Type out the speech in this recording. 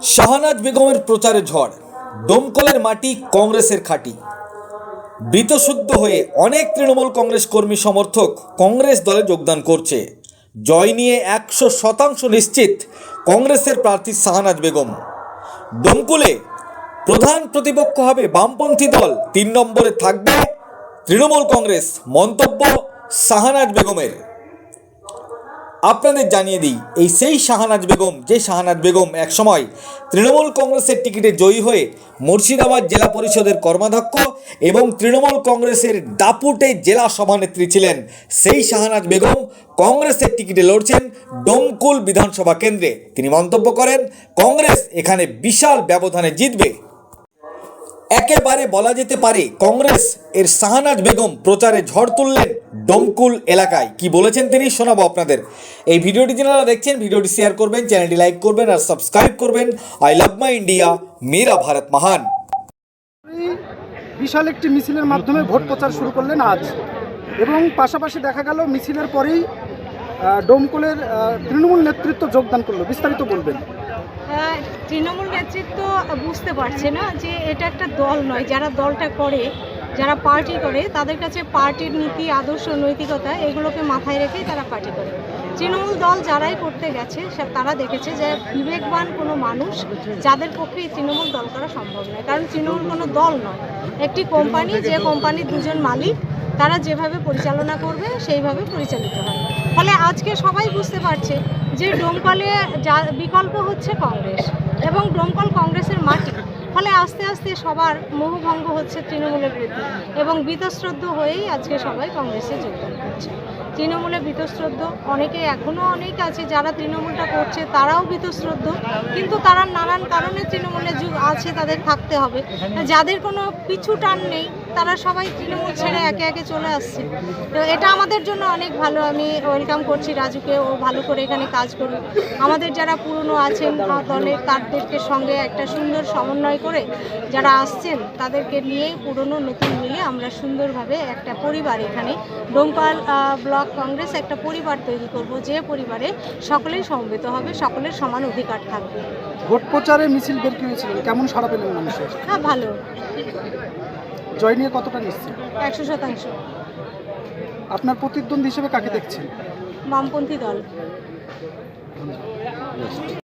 শাহনাজ বেগমের প্রচারে ঝড়, দমকলের মাটি কংগ্রেসের খাঁটি। বৃতশুদ্ধ হয়ে অনেক তৃণমূল কংগ্রেস কর্মী সমর্থক কংগ্রেস দলে যোগদান করছে। জয় নিয়ে 100% নিশ্চিত কংগ্রেসের প্রার্থী শাহনাজ বেগম। দমকলে প্রধান প্রতিপক্ষ হবে বামপন্থী দল, 3 নম্বরে থাকবে তৃণমূল কংগ্রেস, মন্তব্য শাহনাজ বেগমের। আপনাদের জানিয়ে দিই, এই সেই শাহনাজ বেগম, যে শাহনাজ বেগম একসময় তৃণমূল কংগ্রেসের টিকিটে জয়ী হয়ে মুর্শিদাবাদ জেলা পরিষদের কর্মাধ্যক্ষ এবং তৃণমূল কংগ্রেসের দাপুটে জেলা সভানেত্রী ছিলেন। সেই শাহনাজ বেগম কংগ্রেসের টিকিটে লড়ছেন ডোমকুল বিধানসভা কেন্দ্রে। তিনি মন্তব্য করেন, কংগ্রেস এখানে বিশাল ব্যবধানে জিতবে। একেবারে বলা যেতে পারে কংগ্রেস এর শাহনাজ বেগম প্রচারে ঝড় তুললেন ডোমকুল এলাকায়। কি বলেছেন তিনি শোনাবো আপনাদের। এই ভিডিওটি যারা দেখছেন, ভিডিওটি শেয়ার করবেন, চ্যানেলটি লাইক করবেন আর সাবস্ক্রাইব করবেন। আই লাভ মাই ইন্ডিয়া, মেরা ভারত মহান। বিশাল একটি মিছিলের মাধ্যমে ভোট প্রচার শুরু করলেন আজ, এবং পাশাপাশি দেখা গেল মিছিলের পরেই ডোমকুলের তৃণমূল নেতৃত্ব যোগদান করলো। বিস্তারিত বলবেন। তৃণমূল নেতৃত্ব বুঝতে পারছে না যে এটা একটা দল নয়। যারা দলটা করে, যারা পার্টি করে, তাদের কাছে পার্টির নীতি, আদর্শ, নৈতিকতা এগুলোকে মাথায় রেখেই তারা পার্টি করে। তৃণমূল দল যারাই করতে গেছে তারা দেখেছে যে বিবেকবান কোনো মানুষ যাদের পক্ষে এই তৃণমূল দল করা সম্ভব নয়। কারণ তৃণমূল কোনো দল নয়, একটি কোম্পানি, যে কোম্পানির দুজন মালিক, তারা যেভাবে পরিচালনা করবে সেইভাবে পরিচালিত হয়। ফলে আজকে সবাই বুঝতে পারছে যে ডোমকলে বিকল্প হচ্ছে কংগ্রেস এবং ডোমকল কংগ্রেসের মাটি। ফলে আস্তে আস্তে সবার মোহভঙ্গ হচ্ছে তৃণমূলের বিরুদ্ধে এবং বীতশ্রদ্ধ হয়েই আজকে সবাই কংগ্রেসে যোগদান করছে। তৃণমূলে বীতশ্রদ্ধ অনেকে, এখনও অনেক আছে যারা তৃণমূলটা করছে, তারাও বীতশ্রদ্ধ, কিন্তু তারা নানান কারণে তৃণমূলে যুগ আছে, তাদের থাকতে হবে। যাদের কোনো পিছু টান নেই তারা সবাই তৃণমূল ছেড়ে একে একে চলে আসছে। তো এটা আমাদের জন্য অনেক ভালো। আমি ওয়েলকাম করছি রাজুকে, ও ভালো করে এখানে কাজ করুক। আমাদের যারা পুরনো আছেন দলের, তাদেরকে সঙ্গে একটা সুন্দর সমন্বয় করে যারা আসছেন তাদেরকে নিয়ে পুরনো নতুন মিলে আমরা সুন্দরভাবে একটা পরিবার, এখানে ডোমকল ব্লক কংগ্রেস একটা পরিবার তৈরি করব, যে পরিবারে সকলেই সমবেত হবে, সকলের সমান অধিকার থাকবে। ভোট প্রচারে মিছিল বের করেছিলেন, কেমন সাড়া পেলেন মানুষের? হ্যাঁ, ভালো। জয় নিয়ে কতটা নিশ্চিত? 100%। আপনার প্রতিদ্বন্দ্বী হিসেবে কাকে দেখছেন? বামপন্থী দল।